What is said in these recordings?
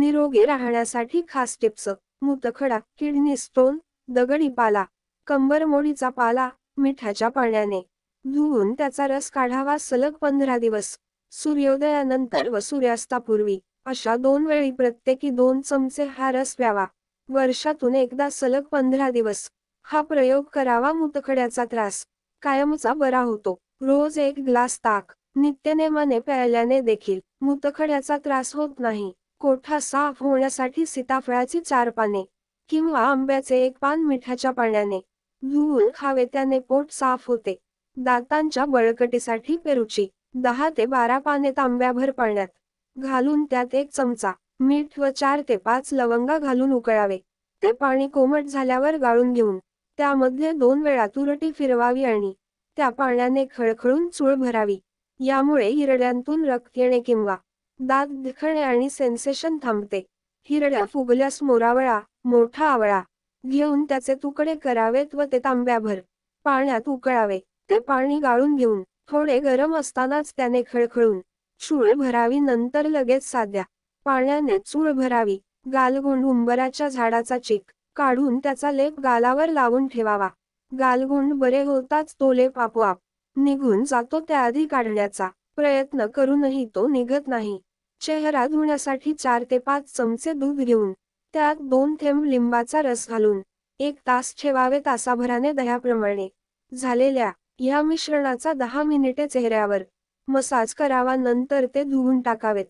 निरोगी राहण्यासाठी खास टिप्स: मूतखडा, किडनी स्टोन, दगडी पाला, कंबरमोडीचा पाला मिठाच्या पाण्याने धुवून त्याचा रस काढावा सलग 15 दिवस. सूर्योदयानंतर व सूर्यास्तापूर्वी अशा 2 वेळी प्रत्येकी 2 चमचे हा रस प्यावा. वर्षातून एकदा सलग 15 दिवस हा प्रयोग करावा. मूतखड्याचा त्रास कायमचा बरा होतो. रोज 1 ग्लास ताक नित्यनेमाने प्यायल्याने देखील मूतखड्याचा त्रास होत नाही. कोठा साफ होण्यासाठी सीताफळाची 4 पाने किंवा आंब्याचे 1 पान मिठाच्या पाण्याने धुवून खावे, त्याने पोट साफ होते. दातांच्या बळकटीसाठी पेरूची 10 ते 12 पाने तांब्याभर पाण्यात घालून त्यात 1 चमचा मीठ व 4 ते 5 लवंगा घालून उकळावे. ते पाणी कोमट झाल्यावर गाळून घेऊन त्यामध्ये 2 वेळा तुरटी फिरवावी आणि त्या पाण्याने खळखळून चूळ भरावी. यामुळे हिरड्यांतून रक्त येणे किंवा दात दुखणे आणि सेन्सेशन थांबते. हिरड्या फुगल्यास मोरावळा, मोठा आवळा घेऊन त्याचे तुकडे करावेत व ते तांब्याभर पाण्यात उकळावे. ते पाणी गाळून घेऊन थोडे गरम असतानाच त्याने खळखळून चूळ भरावी. नंतर लगेच साध्या पाण्याने चूळ भरावी. गालगुंड, उंबराच्या झाडाचा चीक काढून त्याचा लेप गालावर लावून ठेवावा. गालगुंड बरे होताच तो लेप आपोआप निघून जातो. त्याआधी काढण्याचा प्रयत्न करूनही तो निघत नाही. चेहरा धुण्यासाठी 4 ते 5 चमचे दूध घेऊन त्यात 2 थेंब लिंबाचा रस घालून 1 तास ठेवावे. तासाभराने दह्याप्रमाणे झालेल्या ह्या मिश्रणाचा 10 मिनिटे चेहऱ्यावर मसाज करावा. नंतर ते धुवून टाकावेत.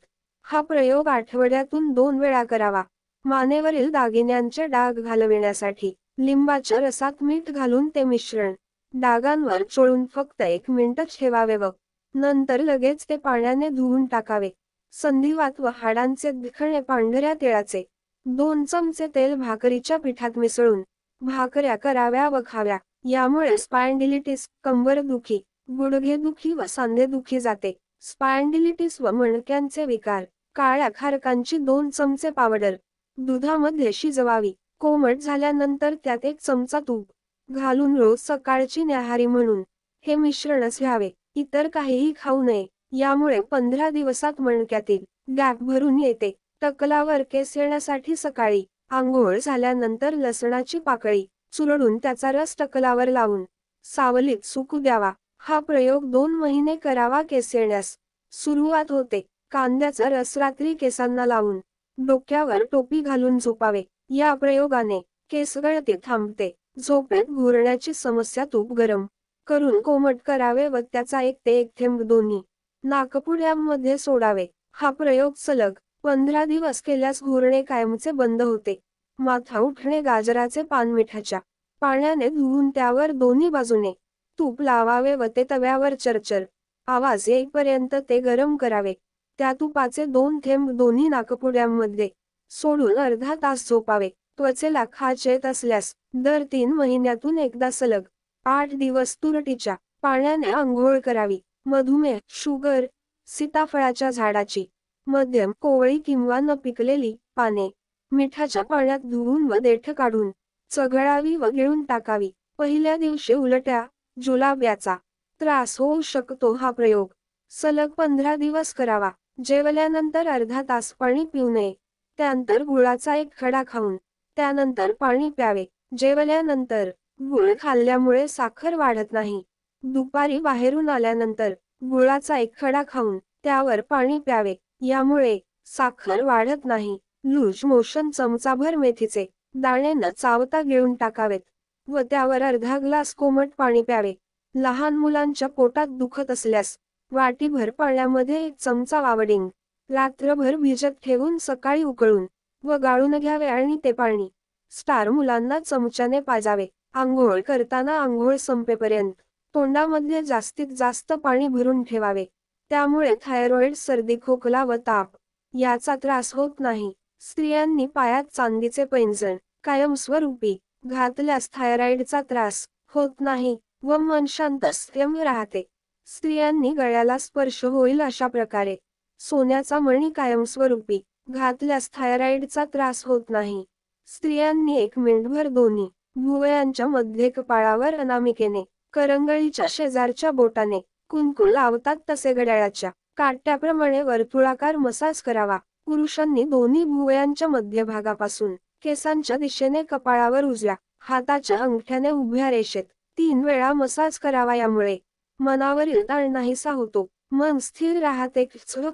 हा प्रयोग आठवड्यातून 2 वेळा करावा. मानेवरील दागिन्यांचे डाग घालविण्यासाठी लिंबाच्या रसात मीठ घालून ते मिश्रण डागांवर चोळून फक्त 1 मिनिट ठेवावे व नंतर लगेच ते पाण्याने धुवून टाकावे. संधिवात व हाडांचे दुखणे: पांढऱ्या तिळाचे 2 चमचे तेल भाकरीच्या पिठात मिसळून भाकऱ्या कराव्या व खाव्या. यामुळे स्पायंडिलिटिस, कंबरदुखी, गुडघेदुखी व सांधेदुखी जाते. स्पायंडिलिटिस व मणक्यांचे विकार: काळ्या खारकांची 2 चमचे पावडर दुधामध्ये शिजवावी. कोमट झाल्यानंतर त्यात 1 चमचा तूप घालून रोज सकाळची न्याहारी म्हणून हे मिश्रणच घ्यावे. इतर काहीही खाऊ नये. यामुळे 15 दिवसात मणक्यातील गॅप भरून येते. टकलावर केस येण्यासाठी सकाळी आंघोळ झाल्यानंतर लसणाची पाकळी चुरडून त्याचा रस टकलावर लावून सावलीत सुकू द्यावा. हा प्रयोग 2 महिने करावा. केस येण्यास सुरुवात होते. कांद्याचा रस रात्री केसांना लावून डोक्यावर टोपी घालून झोपावे. या प्रयोगाने केसगळती थांबते. झोपेत घुरण्याची समस्या: तूप गरम करून कोमट करावे व त्याचा 1 ते 1 थेंब दोन्ही नाकपुड्यांमध्ये सोडावे. हा प्रयोग सलग 15 दिवस केल्यास घुरणे कायमचे बंद होते. माथा उठणे: गाजराचे पान मिठाच्या पाण्याने धुवून त्यावर दोन्ही बाजूने तूप लावावे व ते तव्यावर चरचर आवाज येईपर्यंत ते गरम करावे. त्या तुपाचे 2 थेंब दोन्ही नाकपुड्यांमध्ये सोडून अर्धा तास झोपावे. त्वचेला खाज येत असल्यास दर 3 महिन्यातून एकदा सलग 8 दिवस तुरटीच्या पाण्याने आंघोळ करावी. मधुमेह, शुगर: सीताफळाच्या झाडाची मध्यम, कोवळी किंवा न पिकलेली पाने मिठाच्या पाण्यात धुवून व देठ काढून चघळावी व गिळून टाकावी. पहिल्या दिवशी उलट्या, जुलाब याचा त्रास होऊ शकतो. हा प्रयोग सलग 15 दिवस करावा. जेवल्यानंतर अर्धा तास पाणी पिऊ नये. त्यानंतर गुळाचा 1 खडा खाऊन त्यानंतर पाणी प्यावे. जेवल्यानंतर गुळ खाल्ल्यामुळे साखर वाढत नाही. दुपारी बाहेरून आल्यानंतर गुळाचा 1 खडा खाऊन त्यावर पाणी प्यावे. यामुळे साखर वाढत नाही. लूज मोशन: चमचाभर मेथीचे दाणे न चावता गिळून टाकावेत व त्यावर अर्धा ग्लास कोमट पाणी प्यावे. लहान मुलांच्या पोटात दुखत असल्यास वाटीभर पाण्यामध्ये 1 चमचा वावडिंग रात्रभर भिजत ठेवून सकाळी उकळून व गाळून घ्यावे आणि ते पाणी स्टार मुलांना चमच्याने पाजावे. आंघोळ करताना आंघोळ संपेपर्यंत तोंडामध्ये जास्तीत जास्त पाणी भरून ठेवावे. त्यामुळे थायरॉइड, सर्दी, खोकला व ताप याचा त्रास होत नाही. स्त्रियांनी पायात चांदीचे पैंजण कायमस्वरूपी घातल्यास थायरॉइडचा त्रास होत नाही व मन शांत स्थिर राहते. स्त्रियांनी गळ्याला स्पर्श होईल अशा प्रकारे सोन्याचा मणी कायमस्वरूपी घातल्यास थायरॉइडचा त्रास होत नाही. स्त्रियांनी 1 मिनिटभर दोन्ही भुवयांच्या मध्य कपाळावर अनामिकेने करंगळीच्या शेजारच्या बोटाने कुंकू लावतात तसे घड्याळाच्या काट्याप्रमाणे वर्तुळाकार मसाज करावा. पुरुषांनी दोन्ही भुवयांच्या मध्यभागापासून केसांच्या दिशेने कपाळावर उजव्या हाताच्या अंगठ्याने उभ्या रेषेत 3 वेळा मसाज करावा. यामुळे मनावरील ताण नाहीसा होतो, मन स्थिर राहते,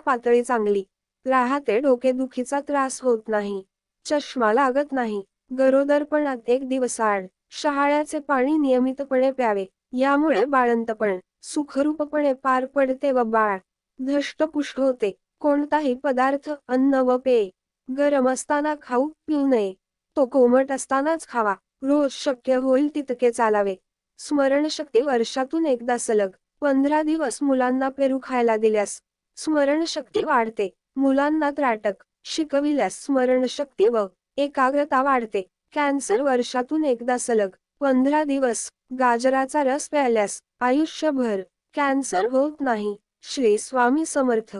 पातळी चांगली राहते, डोकेदुखीचा त्रास होत नाही, चष्मा लागत नाही. गरोदरपणात 1 दिवस आड शहाळ्याचे पाणी नियमितपणे प्यावे. यामुळे बाळंतपण सुखरूपपणे पार पडते व बाळ धष्टपुष्ट होते. कोणताही पदार्थ, अन्न व पेय गरम असताना खाऊ पिऊ नये. तो कोमट असतानाच खावा. रोज शक्य होईल तितके चालावे. स्मरणशक्ती वर्षातून एकदा सलग 15 दिवस मुलांना पेरू खायला दिल्यास स्मरणशक्ती वाढते. मुलांना त्राटक शिकविल्यास स्मरणशक्ती व एकाग्रता वाढते. कॅन्सर वर्षातून एकदा सलग 15 दिवस गाजराचा रस प्यायल्यास आयुष्यभर कॅन्सर होत नाही. श्री स्वामी समर्थ.